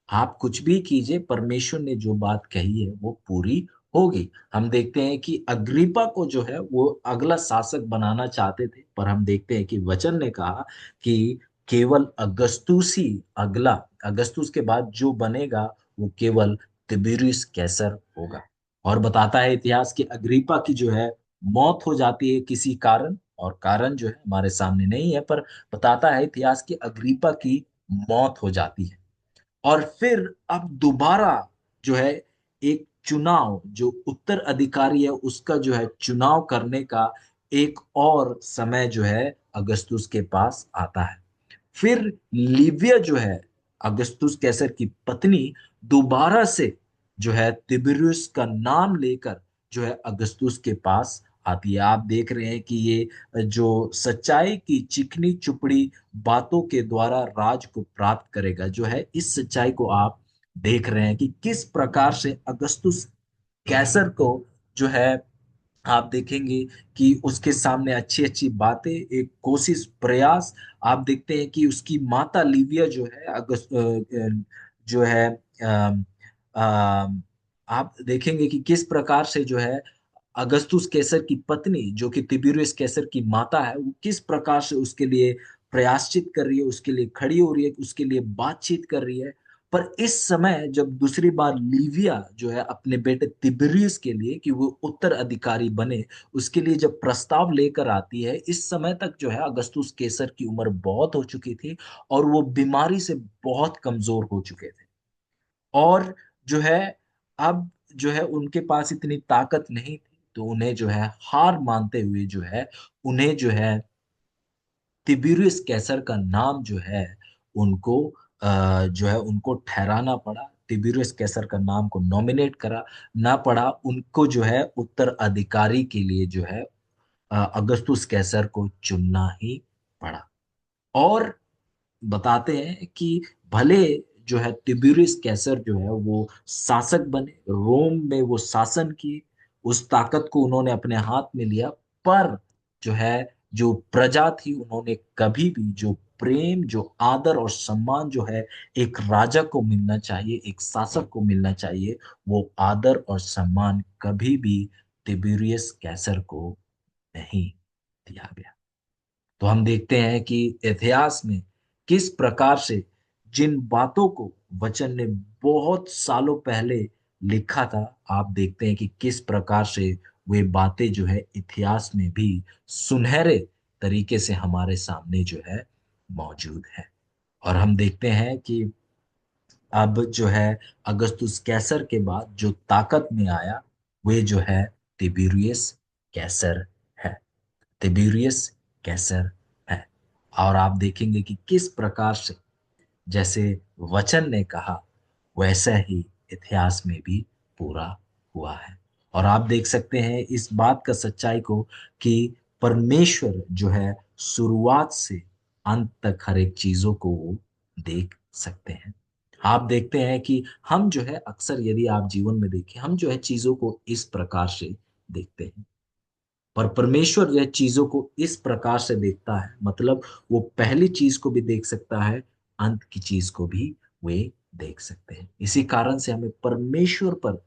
आप कुछ भी कीजिए, परमेश्वर ने जो बात कही है वो पूरी होगी। हम देखते हैं कि अग्रिपा को जो है वो अगला शासक बनाना चाहते थे, पर हम देखते हैं कि वचन ने कहा कि केवल अगस्तुस ही अगला, अगस्तुस के बाद जो बनेगा वो केवल तिबिरियुस कैसर होगा। और बताता है इतिहास कि अग्रिपा की जो है मौत हो जाती है किसी कारण, और कारण जो है हमारे सामने नहीं है, पर बताता है इतिहास कि अग्रिपा की मौत हो जाती है। और फिर अब दोबारा जो है एक चुनाव, जो उत्तराधिकारी है उसका जो है चुनाव करने का एक और समय जो है अगस्तुस के पास आता है। फिर लीविया जो है अगस्तुस कैसर की पत्नी दोबारा से जो है तिबिरियुस का नाम लेकर जो है अगस्तुस के पास आती है। आप देख रहे हैं कि ये जो सच्चाई की चिकनी चुपड़ी बातों के द्वारा राज को प्राप्त करेगा, जो है इस सच्चाई को आप देख रहे हैं कि किस प्रकार से अगस्तुस कैसर को जो है आप देखेंगे कि उसके सामने अच्छी अच्छी बातें, एक कोशिश, प्रयास। आप देखते हैं कि उसकी माता लिविया जो है जो है अ, अ, आप देखेंगे कि किस प्रकार से जो है अगस्तुस कैसर की पत्नी जो कि तिबिरियस कैसर की माता है, वो किस प्रकार से उसके लिए प्रयाश्चित कर रही है, उसके लिए खड़ी हो रही है, उसके लिए बातचीत कर रही है। पर इस समय जब दूसरी बार लीविया जो है अपने बेटे तिबिरियस के लिए कि वो उत्तराधिकारी बने, उसके लिए जब प्रस्ताव लेकर आती है, इस समय तक जो है अगस्तुस कैसर की उम्र बहुत हो चुकी थी और वो बीमारी से बहुत कमजोर हो चुके थे। और जो है अब जो है उनके पास इतनी ताकत नहीं थी, तो उन्हें जो है हार मानते हुए जो है उन्हें जो है तिबिरियस कैसर का नाम जो है उनको जो है उनको ठहराना पड़ा। तिबिरियस कैसर का नाम को नॉमिनेट करा ना पड़ा, उनको जो है उत्तराधिकारी के लिए जो है अगस्तुस कैसर को चुनना ही पड़ा। और बताते हैं कि भले जो है तिबिरियस कैसर जो है वो शासक बने, रोम में वो शासन किए, उस ताकत को उन्होंने अपने हाथ में लिया, पर जो है जो प्रजा थी उन्होंने कभी भी जो प्रेम, जो आदर और सम्मान जो है एक राजा को मिलना चाहिए, एक शासक को मिलना चाहिए, वो आदर और सम्मान कभी भी तिबिरियस कैसर को नहीं दिया गया। तो हम देखते हैं कि इतिहास में किस प्रकार से जिन बातों को वचन ने बहुत सालों पहले लिखा था, आप देखते हैं कि किस प्रकार से वे बातें जो है इतिहास में भी सुनहरे तरीके से हमारे सामने जो है मौजूद है। और हम देखते हैं कि अब जो है अगस्तुस कैसर के बाद जो ताकत में आया, वे जो है तिबिरियस कैसर है। तिबिरियस कैसर है। और आप देखेंगे कि किस प्रकार से जैसे वचन ने कहा वैसा ही इतिहास में भी पूरा हुआ है। और आप देख सकते हैं इस बात का सच्चाई को कि परमेश्वर जो है शुरुआत से अंत तक हर एक चीजों को वो देख सकते हैं। आप देखते हैं कि हम जो है अक्सर, यदि आप जीवन में देखें, हम जो है चीजों को इस प्रकार से देखते हैं, पर परमेश्वर यह चीजों को इस प्रकार से देखता है, मतलब वो पहली चीज को भी देख सकता है, अंत की चीज को भी वे देख सकते हैं। इसी कारण से हमें परमेश्वर पर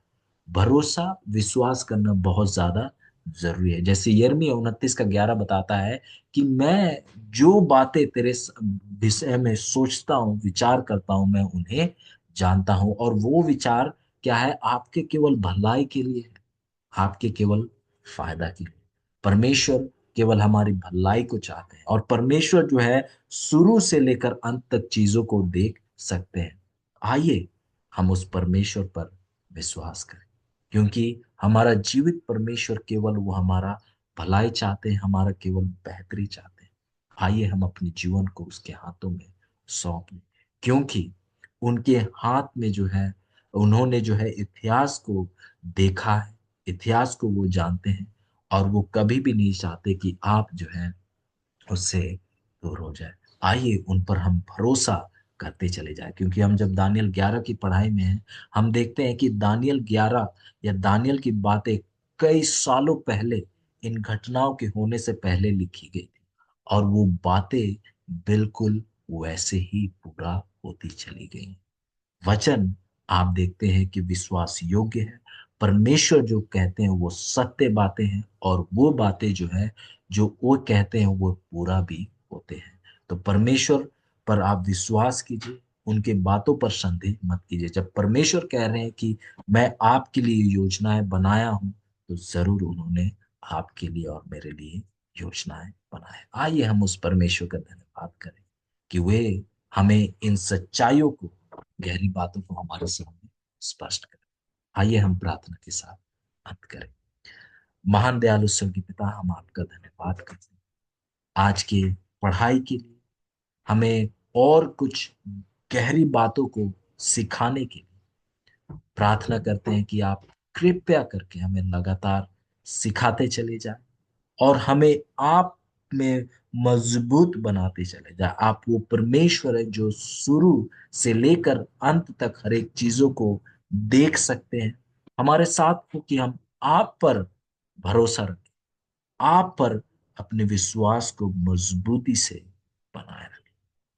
भरोसा, विश्वास करना बहुत ज्यादा जरूरी है। जैसे यिर्मयाह 29 का 11 बताता है कि मैं जो बातें तेरे विषय में सोचता हूँ, विचार करता हूँ, मैं उन्हें जानता हूँ, और वो विचार क्या है, आपके केवल भलाई के लिए है, आपके केवल फायदा के लिए। परमेश्वर केवल हमारी भलाई को चाहते हैं, और परमेश्वर जो है शुरू से लेकर अंत तक चीजों को देख सकते हैं। आइए हम उस परमेश्वर पर विश्वास करें, क्योंकि हमारा जीवित परमेश्वर केवल वो हमारा भलाई चाहते हैं, हमारा केवल बेहतरी चाहते हैं। आइए हम अपने जीवन को उसके हाथों में सौंप दें, क्योंकि उनके हाथ में जो है, उन्होंने जो है इतिहास को देखा है, इतिहास को वो जानते हैं, और वो कभी भी नहीं चाहते कि आप जो है उससे दूर हो जाए। आइए उन पर हम भरोसा करते चले जाए, क्योंकि हम जब दानियल 11 की पढ़ाई में हैं, हम देखते हैं कि दानियल 11 या दानियल की बातें कई सालों पहले, इन घटनाओं के होने से पहले लिखी गई थी, और वो बातें बिल्कुल वैसे ही पूरा होती चली गई। वचन आप देखते हैं कि विश्वास योग्य है। परमेश्वर जो कहते हैं वो सत्य बातें हैं, और वो बातें जो है जो वो कहते हैं वो पूरा भी होते हैं। तो परमेश्वर पर आप विश्वास कीजिए, उनके बातों पर संदेह मत कीजिए। जब परमेश्वर कह रहे हैं कि मैं आपके लिए योजनाएं बनाया हूं, तो जरूर उन्होंने आपके लिए और मेरे लिए योजनाएं बनाए। आइए हम उस परमेश्वर का धन्यवाद करें कि वे हमें इन सच्चाइयों को, गहरी बातों को हमारे सामने स्पष्ट करें। आइए हम प्रार्थना के साथ अंत करें। महान दयालु स्वर्गीय पिता, हम आपका धन्यवाद करते हैं आज की पढ़ाई के लिए। हमें और कुछ गहरी बातों को सिखाने के लिए प्रार्थना करते हैं कि आप कृपया करके हमें लगातार सिखाते चले जाएं और हमें आप में मजबूत बनाते चले जाए। आप वो परमेश्वर है जो शुरू से लेकर अंत तक हर एक चीजों को देख सकते हैं। हमारे साथ हो कि हम आप पर भरोसा रखें, आप पर अपने विश्वास को मजबूती से बनाए रखें।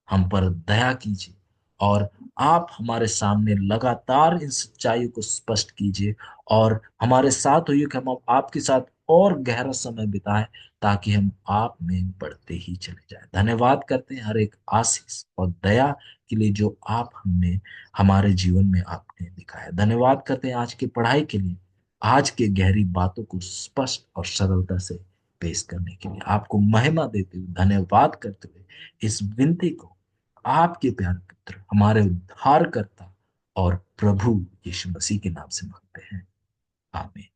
हम पर दया कीजिए और आप हमारे सामने लगातार इन सच्चाइयों को स्पष्ट कीजिए और हमारे साथ होइए कि हम आपके साथ और गहरा समय बिताएं, ताकि हम आप में बढ़ते ही चले जाएं। धन्यवाद करते हैं हर एक आशीष और दया के लिए जो आप हमने हमारे जीवन में आपने दिखाया। धन्यवाद करते हैं आज की पढ़ाई के लिए, आज के गहरी बातों को स्पष्ट और सरलता से पेश करने के लिए। आपको महिमा देते हुए, धन्यवाद करते हुए इस विनती को आपके प्यारे पुत्र हमारे उद्धारकर्ता और प्रभु यीशु मसीह के नाम से मांगते हैं। आमीन।